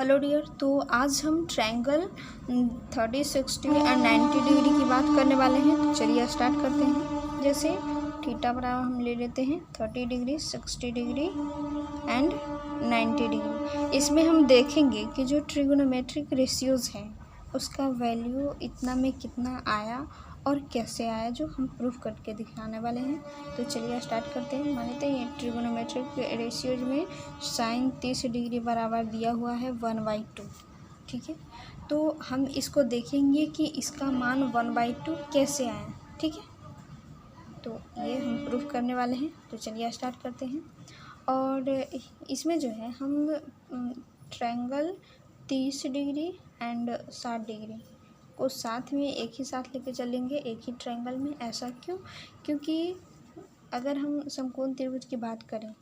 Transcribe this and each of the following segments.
Hello dear. तो आज हम ट्रायंगल 30, 60 एंड 90 डिग्री की बात करने वाले हैं। तो चलिए स्टार्ट करते हैं। जैसे थीटा बराबर हम ले लेते हैं 30 डिग्री, 60 डिग्री एंड 90 डिग्री। इसमें हम देखेंगे कि जो ट्रिगोनोमेट्रिक रेशियोज़ हैं उसका वैल्यू इतना में कितना आया और कैसे आया, जो हम प्रूफ करके दिखाने वाले हैं। तो चलिए स्टार्ट करते हैं। मान लेते हैं ट्रिगोनोमेट्रिक रेशियोज में साइन 30 डिग्री बराबर दिया हुआ है 1/2। ठीक है, तो हम इसको देखेंगे कि इसका मान 1/2 कैसे आया। ठीक है, तो ये हम प्रूफ करने वाले हैं। तो चलिए स्टार्ट करते हैं। और इसमें जो है हम ट्रायंगल 30 डिग्री एंड 60 डिग्री को साथ में एक ही साथ लेके चलेंगे एक ही ट्रायंगल में। ऐसा क्यों? क्योंकि अगर हम समकोण त्रिभुज की बात करें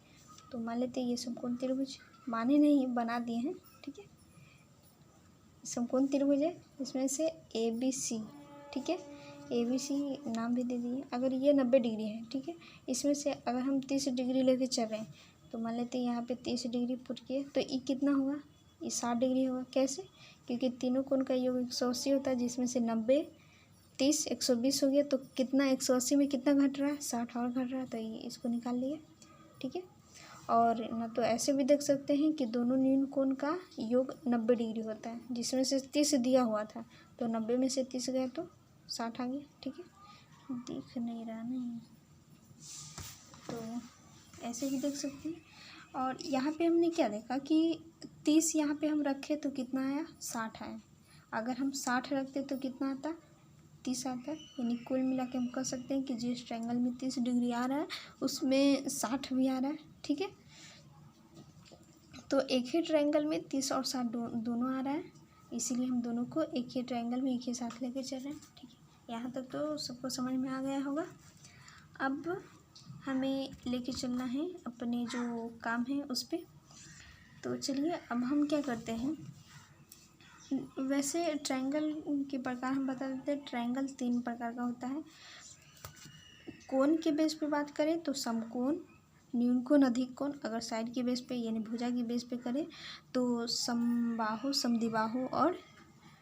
तो मान लेते हैं ये समकोण त्रिभुज माने नहीं बना दिए हैं। ठीक है, समकोण त्रिभुज है, इसमें से ABC। ठीक है, ABC नाम भी दे दिए। अगर ये 90 डिग्री है, ठीक है, इसमें से अगर हम 30 डिग्री लेके चल रहे हैं तो मान लेते हैं यहाँ पे 30 डिग्री पुट किए तो ये कितना हुआ? ये 60 डिग्री होगा। कैसे? क्योंकि तीनों कोण का योग 180 होता है, जिसमें से 90, 30, 120 हो गया। तो कितना 180 में कितना घट रहा है? 60 और घट रहा है, तो ये इसको निकाल लिए। ठीक है, और ना तो ऐसे भी देख सकते हैं कि दोनों न्यून कोण का योग 90 डिग्री होता है, जिसमें से 30 दिया हुआ था तो 90 में से 30 गए तो 60 आ गया। ठीक है, दिख नहीं रहा नहीं, तो ऐसे भी देख सकते हैं। और यहाँ पे हमने क्या देखा कि 30 यहाँ पे हम रखे तो कितना आया? 60 आया। अगर हम 60 रखते तो कितना आता? 30 आता है। यानी कुल मिला के हम कह सकते हैं कि जिस ट्रायंगल में 30 डिग्री आ रहा है उसमें 60 भी आ रहा है। ठीक है, तो एक ही ट्रायंगल में 30 और 60 दोनों आ रहा है, इसीलिए हम दोनों को एक ही ट्रायंगल में एक ही साथ लेके चल रहे हैं। ठीक है, यहाँ तक तो सबको समझ में आ गया होगा। अब हमें लेके चलना है अपने जो काम है उस पर। तो चलिए अब हम क्या करते हैं। वैसे ट्रायंगल के प्रकार हम बता देते हैं। ट्रायंगल 3 प्रकार का होता है। कोण के बेस पे बात करें तो समकोण, न्यून कोण, अधिक कोण। अगर साइड के बेस पे यानी भुजा की बेस पे करें तो समबाहु, समद्विबाहु और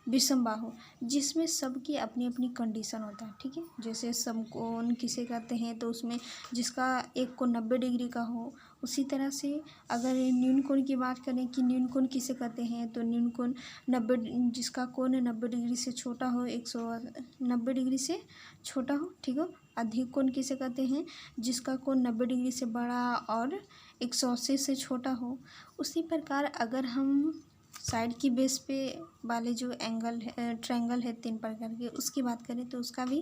विषमबाहु, जिसमें सबकी अपनी अपनी कंडीशन होता है। ठीक है, जैसे समकोण किसे कहते हैं तो उसमें जिसका एक कोण 90 डिग्री का हो। उसी तरह से अगर न्यून कोण की बात करें कि न्यून कोण किसे कहते हैं तो न्यून कोण 90, जिसका कोण 90 डिग्री से छोटा हो, 190 डिग्री से छोटा हो। ठीक हो। अधिक कोण किसे कहते हैं? जिसका कोण 90 डिग्री से बड़ा और 180 से छोटा हो। उसी प्रकार अगर हम साइड की बेस पे वाले जो एंगल है, ट्रायंगल है 3 प्रकार के, उसकी बात करें तो उसका भी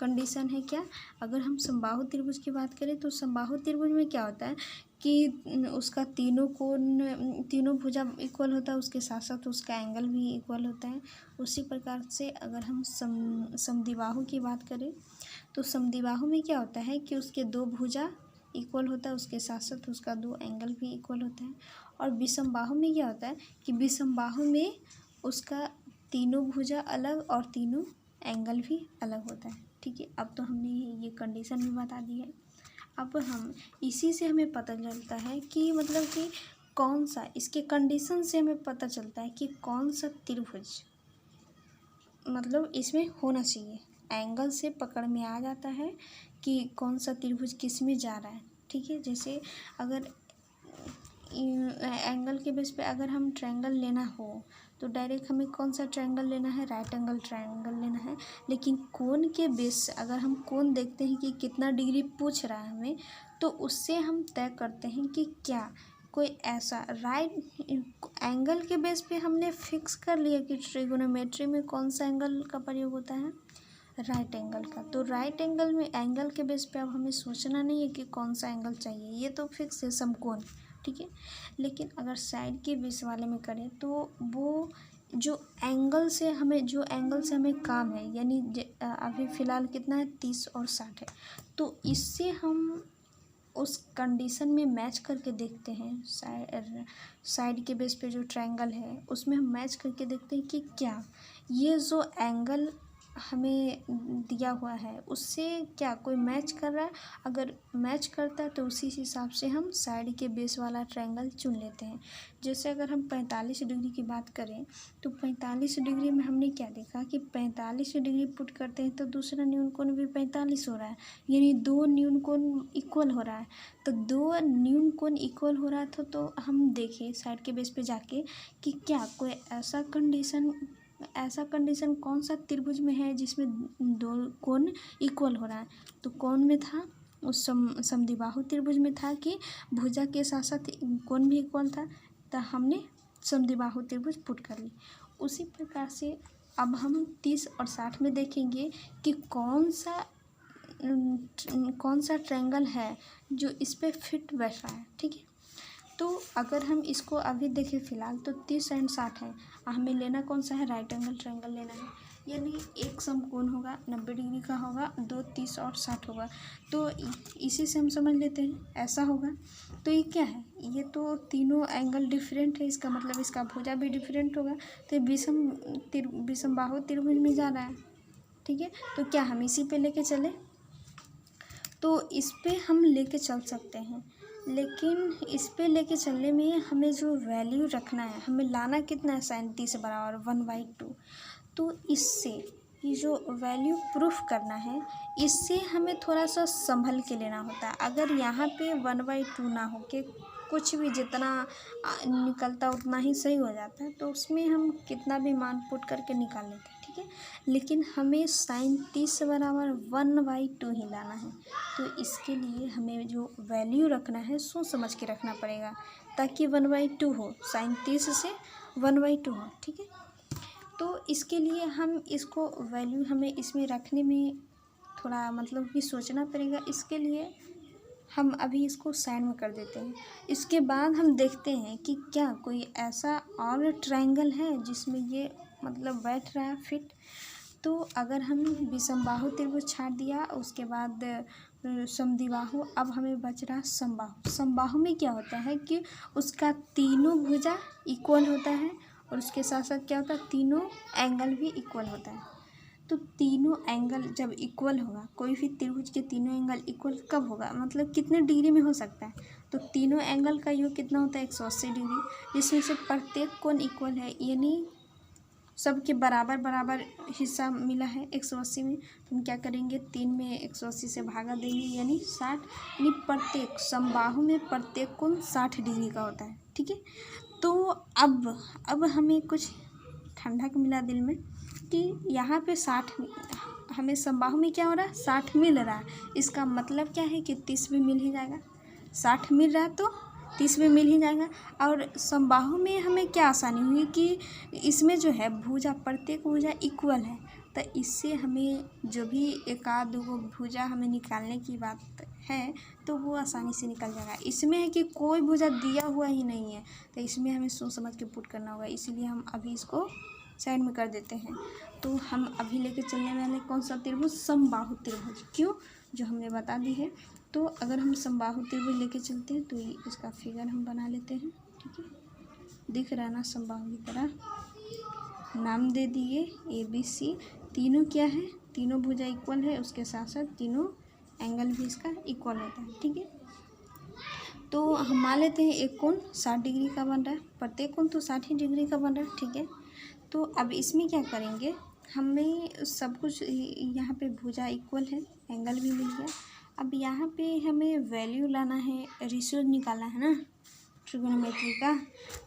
कंडीशन है क्या? अगर हम समबाहु त्रिभुज की बात करें तो समबाहु त्रिभुज में क्या होता है कि उसका तीनों कोण, तीनों भुजा इक्वल होता है, उसके साथ साथ उसका एंगल भी इक्वल होता है। उसी प्रकार से अगर हम समद्विबाहु की बात करें तो समद्विबाहु में क्या होता है कि उसके 2 भुजा इक्वल होता है, उसके साथ साथ उसका 2 एंगल भी इक्वल होता है। और विषमबाहु में क्या होता है कि विषमबाहु में उसका तीनों भुजा अलग और तीनों एंगल भी अलग होता है। ठीक है, अब तो हमने ये कंडीशन भी बता दी है। अब हम इसी से हमें पता चलता है कि मतलब कि कौन सा, इसके कंडीशन से हमें पता चलता है कि कौन सा त्रिभुज मतलब इसमें होना चाहिए। एंगल से पकड़ में आ जाता है कि कौन सा त्रिभुज किस में जा रहा है। ठीक है, जैसे अगर एंगल के बेस पे अगर हम ट्रायंगल लेना हो तो डायरेक्ट हमें कौन सा ट्रायंगल लेना है? राइट एंगल ट्रायंगल लेना है। लेकिन कोण के बेस से अगर हम कोण देखते हैं कि कितना डिग्री पूछ रहा है हमें, तो उससे हम तय करते हैं कि क्या कोई ऐसा राइट एंगल के बेस पे हमने फिक्स कर लिया कि ट्रिगोनोमेट्री में कौन सा एंगल का प्रयोग होता है? राइट एंगल का। तो राइट एंगल में एंगल के बेस पे अब हमें सोचना नहीं है कि कौन सा एंगल चाहिए, ये तो फिक्स है समकोण। ठीक है, लेकिन अगर साइड के बेस वाले में करें तो वो जो एंगल से हमें काम है, यानी अभी फ़िलहाल कितना है? 30 और 60 है। तो इससे हम उस कंडीशन में मैच करके देखते हैं। साइड के बेस पे जो ट्रायंगल है उसमें हम मैच करके देखते हैं कि क्या ये जो एंगल हमें दिया हुआ है उससे क्या कोई मैच कर रहा है, अगर मैच करता है तो उसी हिसाब से हम साइड के बेस वाला ट्रायंगल चुन लेते हैं। जैसे अगर हम 45 डिग्री की बात करें तो 45 डिग्री में हमने क्या देखा कि 45 डिग्री पुट करते हैं तो दूसरा न्यून कोण भी 45 हो रहा है, यानी दो न्यून कोण इक्वल हो रहा है। तो दो न्यून कोण इक्वल हो रहा था तो हम देखें साइड के बेस पे जाके कि क्या कोई ऐसा कंडीशन कौन सा त्रिभुज में है जिसमें दो कोण इक्वल हो रहा है। तो कौन में था, उस समद्विबाहु त्रिभुज में था कि भुजा के साथ साथ कोण भी इक्वल था, तो हमने समद्विबाहु त्रिभुज पुट कर ली। उसी प्रकार से अब हम 30 और 60 में देखेंगे कि कौन सा ट्रायंगल है जो इस पे फिट बैठ रहा है। ठीक है, तो अगर हम इसको अभी देखें फ़िलहाल तो 30 एंड 60 है, हमें लेना कौन सा है, राइट एंगल ट्रायंगल लेना है। यानी एक समकोण होगा 90 डिग्री का होगा, दो 30 और 60 होगा। तो इसी से हम समझ लेते हैं ऐसा होगा। तो ये क्या है, ये तो तीनों एंगल डिफरेंट है, इसका मतलब इसका भुजा भी डिफरेंट होगा। तो विषम बाहु त्रिभुज में जा रहा है। ठीक है, तो क्या हम इसी पे लेके चले, तो इस पे हम लेके चल सकते हैं, लेकिन इस पे लेके चलने में हमें जो वैल्यू रखना है, हमें लाना कितना है, 37 बराबर 1/2। तो इससे ये जो वैल्यू प्रूफ करना है, इससे हमें थोड़ा सा संभल के लेना होता है। अगर यहाँ पे 1/2 ना हो के कुछ भी जितना निकलता उतना ही सही हो जाता है, तो उसमें हम कितना भी मान पुट करके निकाल लेते हैं। ठीक है, लेकिन हमें 37 बराबर 1/2 ही लाना है। तो इसके लिए हमें जो वैल्यू रखना है सोच समझ के रखना पड़ेगा, ताकि 1/2 हो, 37 से 1/2 हो। ठीक है, तो इसके लिए हम इसको वैल्यू हमें इसमें रखने में थोड़ा मतलब कि सोचना पड़ेगा। इसके लिए हम अभी इसको साइड में कर देते हैं। इसके बाद हम देखते हैं कि क्या कोई ऐसा और ट्रायंगल है जिसमें ये मतलब बैठ रहा है फिट। तो अगर हम विषमबाहु त्रिभुज छाट दिया, उसके बाद समद्विबाहु, अब हमें बच रहा समबाहु। समबाहु में क्या होता है कि उसका तीनों भुजा इक्वल होता है और उसके साथ साथ क्या होता है, तीनों एंगल भी इक्वल होता है। तो तीनों एंगल जब इक्वल होगा, कोई भी त्रिभुज के तीनों एंगल इक्वल कब होगा, मतलब कितने डिग्री में हो सकता है, तो तीनों एंगल का योग कितना होता है, 180 डिग्री, जिसमें से प्रत्येक कोण इक्वल है, यानी सबके बराबर बराबर हिस्सा मिला है 180 में। तो हम क्या करेंगे, 3 में 180 से भागा देंगे, यानी 60, यानी प्रत्येक समबाहु में प्रत्येक कोण 60 डिग्री का होता है। ठीक है, तो अब हमें कुछ ठंडक मिला दिल में कि यहाँ पे 60 हमें समबाहु में क्या हो रहा है, 60 मिल रहा है। इसका मतलब क्या है कि 30 भी मिल ही जाएगा, 60 मिल रहा है तो 30 भी मिल ही जाएगा। और समबाहु में हमें क्या आसानी हुई कि इसमें जो है भुजा, प्रत्येक भुजा इक्वल है, तो इससे हमें जो भी एक आध दो भुजा हमें निकालने की बात है तो वो आसानी से निकल जाएगा। इसमें है कि कोई भुजा दिया हुआ ही नहीं है, तो इसमें हमें सोच समझ के पुट करना होगा, इसीलिए हम अभी इसको साइड में कर देते हैं। तो हम अभी लेके चलने वाले कौन सा त्रिभुज, समबाहु त्रिभुज, क्यों, जो हमने बता दी है। तो अगर हम समबाहु त्रिभुज लेके चलते हैं तो इसका फिगर हम बना लेते हैं। ठीक है, दिख रहा है ना, समबाहु की तरह नाम दे दिए ABC। तीनों क्या है, तीनों भुजा इक्वल है, उसके साथ साथ तीनों एंगल भी इसका इक्वल होता है। ठीक है, तो हम मान लेते हैं एक कोण 60 डिग्री का बन रहा है, प्रत्येक कोण तो 60 डिग्री का बन रहा है। ठीक है, तो अब इसमें क्या करेंगे, हमें सब कुछ यहाँ पे भुजा इक्वल है, एंगल भी मिल गया। अब यहाँ पे हमें वैल्यू लाना है, रेशियो निकालना है ना ट्रिगोनोमेट्री का।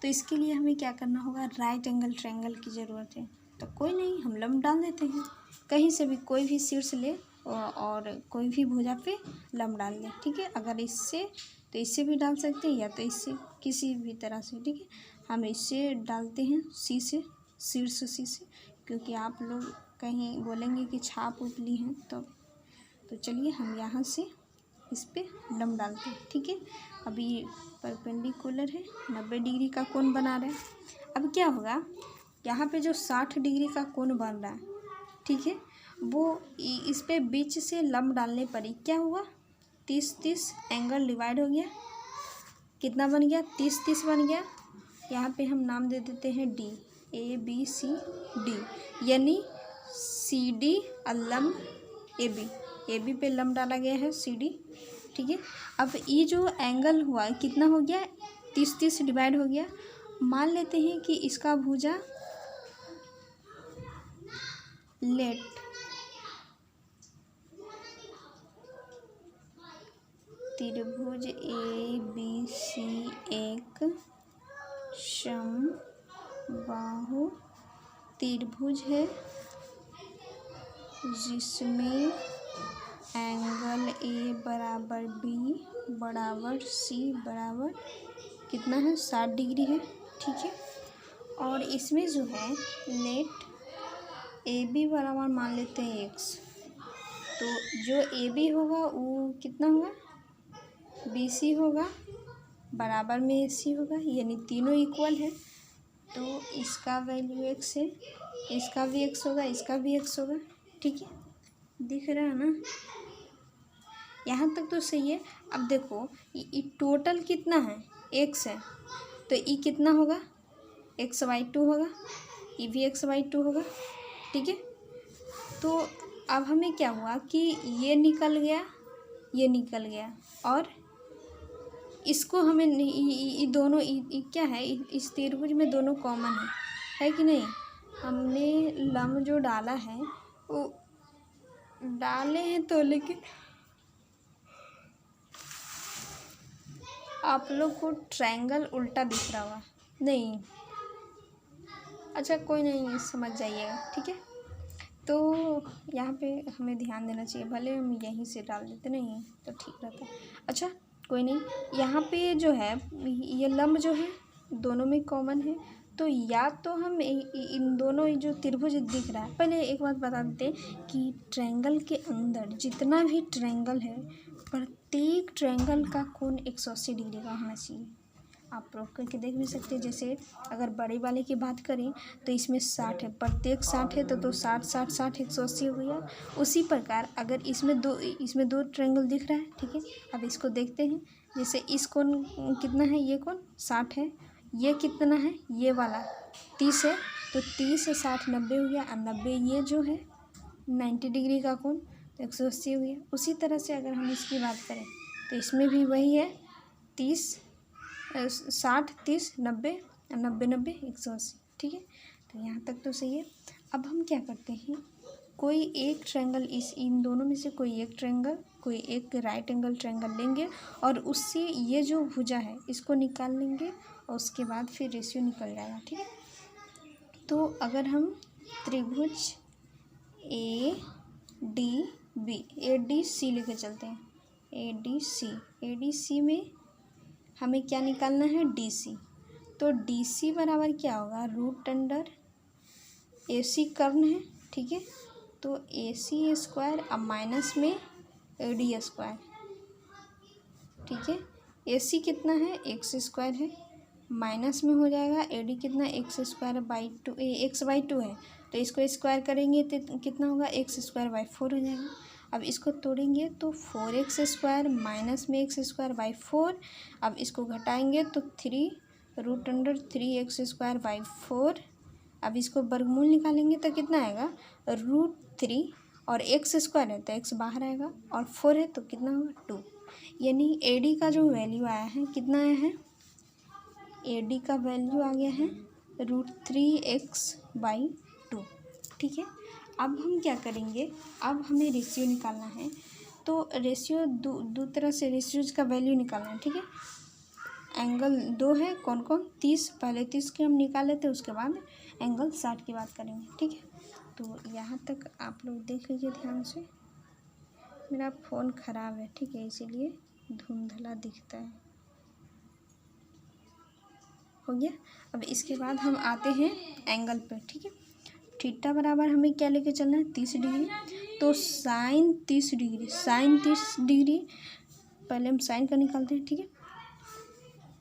तो इसके लिए हमें क्या करना होगा, राइट एंगल ट्रायंगल की ज़रूरत है। तो कोई नहीं, हम लंब डाल देते हैं, कहीं से भी कोई भी शीर्ष ले और कोई भी भुजा पे लंब डाल लें। ठीक है, अगर इससे तो इससे भी डाल सकते हैं, या तो इससे, किसी भी तरह से। ठीक है, हम इससे डालते हैं सी से, शीर्ष सी से, क्योंकि आप लोग कहीं बोलेंगे कि छाप उपली हैं, तो चलिए हम यहाँ से इस पे लंब डालते हैं। ठीक है, अभी परपेंडिकुलर है, 90 डिग्री का कोण बना रहे हैं। अब क्या होगा, यहाँ पे जो 60 डिग्री का कोण बन रहा है, ठीक है, वो इस पे बीच से लंब डालने पर ही क्या हुआ, 30-30 एंगल डिवाइड हो गया, कितना बन गया, 30-30 बन गया। यहाँ पे हम नाम दे देते हैं D, ABCD, यानी सी डी और लंब ए बी, ए बी पे लंब डाला गया है सी डी, ठीक है। अब ये जो एंगल हुआ कितना हो गया, 30 डिवाइड हो गया। मान लेते हैं कि इसका भुजा लेट त्रिभुज ए बी सी एक समबाहु त्रिभुज है जिसमें एंगल ए बराबर बी बराबर सी बराबर कितना है 60 डिग्री है, ठीक है। और इसमें जो है लेट ए बी बराबर मान लेते हैं एक्स, तो जो ए बी होगा वो कितना होगा, बी सी होगा बराबर में ए सी होगा, यानी तीनों इक्वल है। तो इसका वैल्यू एक्स है, इसका भी एक्स होगा, इसका भी एक्स होगा, ठीक है। दिख रहा है ना, यहाँ तक तो सही है। अब देखो ये टोटल कितना है, एक्स है, तो ये कितना होगा, x/2 होगा, ये भी x/2 होगा, ठीक है। तो अब हमें क्या हुआ कि ये निकल गया, ये निकल गया, और इसको हमें ये दोनों क्या है, इस त्रिभुज में दोनों कॉमन है कि नहीं। हमने लंब जो डाला है वो डाले हैं, तो लेकिन आप लोग को ट्रायंगल उल्टा दिख रहा होगा, नहीं, अच्छा कोई नहीं, समझ जाइएगा, ठीक है। तो यहाँ पे हमें ध्यान देना चाहिए, भले हम यहीं से डाल देते नहीं तो ठीक रहता है। अच्छा कोई नहीं, यहाँ पे जो है ये लंब जो है दोनों में कॉमन है, तो या तो हम इन दोनों जो त्रिभुज दिख रहा है, पहले एक बात बता देते कि ट्रायंगल के अंदर जितना भी ट्रायंगल है प्रत्येक ट्रायंगल का कोण 180 डिग्री का होना चाहिए। आप लोग करके देख भी सकते हैं। जैसे अगर बड़े वाले की बात करें तो इसमें 60 है, प्रत्येक 60 है तो 60 60 60 180 हो गया। उसी प्रकार अगर इसमें दो ट्रायंगल दिख रहा है, ठीक है। अब इसको देखते हैं, जैसे इस कोण कितना है, ये कोण 60 है, ये कितना है, ये वाला 30 है, तो 30 से 60 90 हो गया, और 90 ये जो है 90 डिग्री का कोण तो 180 हो गया। उसी तरह से अगर हम इसकी बात करें तो इसमें भी वही है, 30 60 30 90 90 90 180, ठीक है। तो यहाँ तक तो सही है। अब हम क्या करते हैं, कोई एक ट्रायंगल, इन दोनों में से कोई एक ट्रायंगल, कोई एक राइट एंगल ट्रायंगल लेंगे और उससे ये जो भुजा है इसको निकाल लेंगे, और उसके बाद फिर रेशियो निकल जाएगा, ठीक है। तो अगर हम त्रिभुज ए डी सी लेके चलते हैं, ए डी सी में हमें क्या निकालना है, डी सी। तो डी सी बराबर क्या होगा, √अंडर ए सी कर्ण है, ठीक है। तो ए सी स्क्वायर अब माइनस में ए डी स्क्वायर, ठीक है। ए सी कितना है, एक्स स्क्वायर है, माइनस में हो जाएगा ए डी कितना, x² बाई टू है, तो इसको स्क्वायर करेंगे तो कितना होगा, x²/4 हो जाएगा। अब इसको तोड़ेंगे तो 4x² माइनस में x²/4, अब इसको घटाएंगे तो 3√3x²/4। अब इसको वर्गमूल निकालेंगे तो कितना आएगा, √3, और x² है तो x बाहर आएगा, और 4 है तो कितना होगा 2। यानी ए डी का जो वैल्यू आया है, कितना आया है, ए डी का वैल्यू आ गया है √3x/2, ठीक है। अब हम क्या करेंगे, अब हमें रेशियो निकालना है, तो रेशियो दो तरह से रेशियोज का वैल्यू निकालना है, ठीक है। एंगल 2 है, कौन कौन, 30, पहले 30 के हम निकाल लेते हैं, उसके बाद एंगल 60 की बात करेंगे, ठीक है। तो यहाँ तक आप लोग देख लीजिए ध्यान से। मेरा फ़ोन ख़राब है, ठीक है, इसीलिए धुंधला दिखता है। हो गया। अब इसके बाद हम आते हैं एंगल पे, ठीक है। थीटा बराबर हमें क्या लेके चलना है, 30 डिग्री। तो साइन 30 डिग्री पहले हम साइन का निकालते हैं, ठीक है।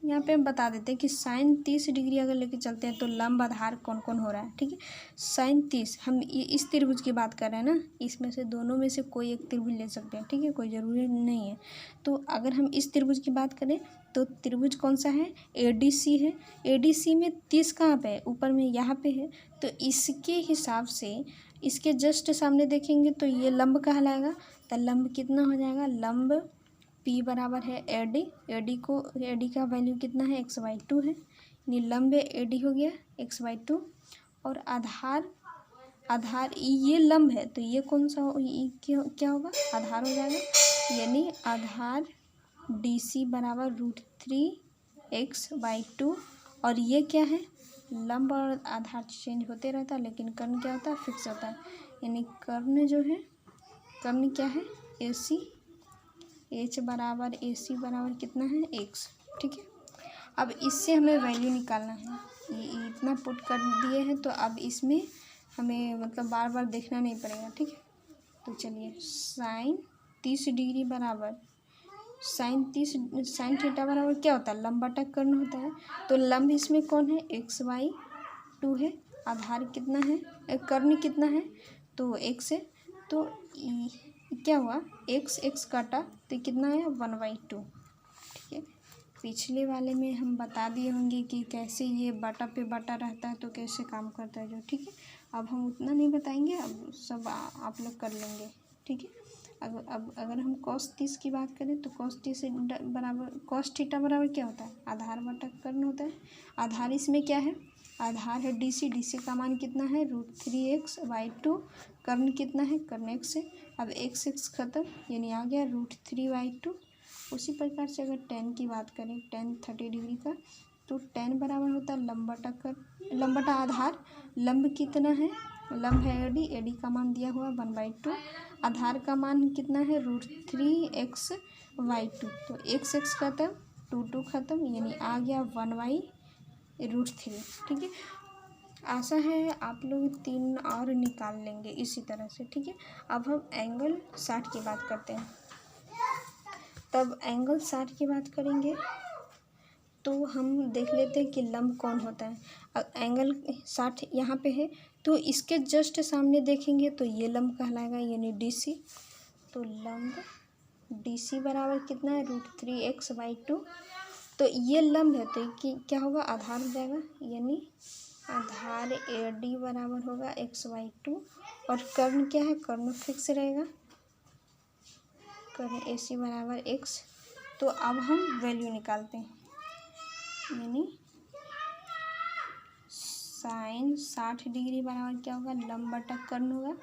यहाँ पे हम बता देते हैं कि साइन 30 डिग्री अगर लेके चलते हैं तो लंब आधार कौन कौन हो रहा है, ठीक है। साइन 30 हम इस त्रिभुज की बात कर रहे हैं ना, इसमें से दोनों में से कोई एक त्रिभुज ले सकते हैं, ठीक है, कोई ज़रूरी नहीं है। तो अगर हम इस त्रिभुज की बात करें तो त्रिभुज कौन सा है, ADC है। ADC में 30 कहाँ पे है, ऊपर में यहाँ पे है, तो इसके हिसाब से इसके जस्ट सामने देखेंगे तो ये लंब कहलाएगा। तो लंब कितना हो जाएगा, लंब P बराबर है AD का वैल्यू कितना है, x/2 है, यानी लंब AD हो गया x/2। और आधार ये लंब है तो ये कौन सा क्या होगा, आधार हो जाएगा, यानी आधार DC बराबर √3x/2। और ये क्या है, लंब और आधार चेंज होते रहता है लेकिन कर्ण क्या होता है, फिक्स होता है, यानी कर्ण जो है, कर्ण क्या है, AC, H बराबर AC बराबर कितना है, x। ठीक है, अब इससे हमें वैल्यू निकालना है। ये इतना पुट कर दिए हैं तो अब इसमें हमें मतलब बार बार देखना नहीं पड़ेगा। ठीक है, तो चलिए साइन 30 डिग्री बराबर साइन थीटा बराबर क्या होता है, लंब बटा कर्ण होता है। तो लंब इसमें कौन है, x/2 है, आधार कितना है, कर्ण कितना है, तो x है। तो क्या हुआ, x काटा तो कितना है, 1/2। ठीक है, पिछले वाले में हम बता दिए होंगे कि कैसे ये बटा पे बटा रहता है तो कैसे काम करता है जो। ठीक है, अब हम उतना नहीं बताएंगे, अब सब आप लोग कर लेंगे। ठीक है, अब अगर हम cos 30 की बात करें तो cos थीटा बराबर क्या होता है, आधार बटा कर्ण होता है। आधार इसमें क्या है, आधार है DC का मान कितना है, √3x/2। कर्ण कितना है, कर्ण x है। अब x खत्म, यानी आ गया √3/2। उसी प्रकार से अगर tan की बात करें, tan 30 डिग्री का, तो tan बराबर होता है लंब बटा आधार। लंब कितना है, लंब है AD का मान दिया हुआ 1/2। आधार का मान कितना है, √3x/2। तो x खत्म, 2 खत्म, यानी आ गया 1/√3। ठीक है, आशा है आप लोग 3 और निकाल लेंगे इसी तरह से। ठीक है, अब हम एंगल 60 की बात करते हैं। तब एंगल 60 की बात करेंगे तो हम देख लेते हैं कि लंब कौन होता है। एंगल 60 यहाँ पे है तो इसके जस्ट सामने देखेंगे तो ये लंब कहलाएगा, यानी DC। तो लंब DC बराबर कितना है, √3x/2। तो ये लंब है तो क्या होगा, आधार हो जाएगा, यानी आधार AD बराबर होगा x/2। और कर्ण क्या है, कर्ण फिक्स रहेगा, कर्ण AC बराबर x। तो अब हम वैल्यू निकालते हैं, यानी साइन 60 डिग्री बराबर क्या होगा, लंब बटा कर्ण होगा।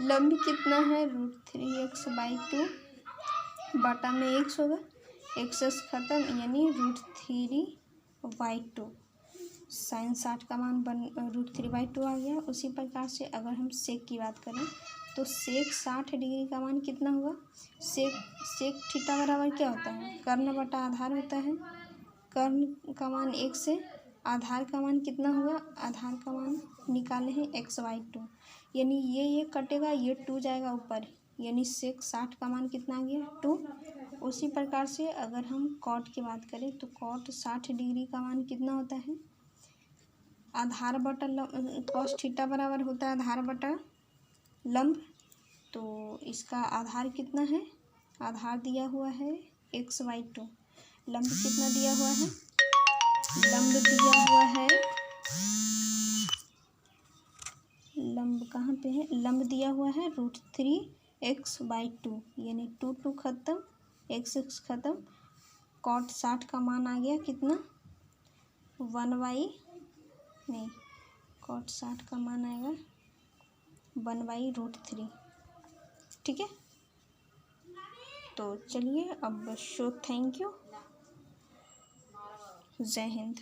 लंब कितना है, √3x/2 बटा में x होगा, x खत्म, यानी √3/2। साइन 60 का मान √3/2 आ गया। उसी प्रकार से अगर हम सेक की बात करें तो सेक 60 डिग्री का मान कितना होगा, सेक थीटा बराबर क्या होता है, कर्ण बटा आधार होता है। कर्ण का मान x है, आधार का मान कितना होगा, आधार का मान निकाले हैं x/2, यानी ये कटेगा, ये 2 जाएगा ऊपर, यानी सेक 60 का मान कितना आ गया, 2। उसी प्रकार से अगर हम कॉट की बात करें तो कॉट 60 डिग्री का मान कितना होता है, आधार बटा कॉस थीटा बराबर होता है आधार बटा लंब। तो इसका आधार कितना है, आधार दिया हुआ है x/2। लंब कितना दिया हुआ है, लंब दिया हुआ है, लंब कहाँ पे है, लंब दिया हुआ है √3x/2, यानी 2 खत्म, x खत्म। कॉट 60 का मान आ गया कितना, कॉट 60 का मान आएगा 1/√3। ठीक है, तो चलिए अब थैंक यू, जय हिंद।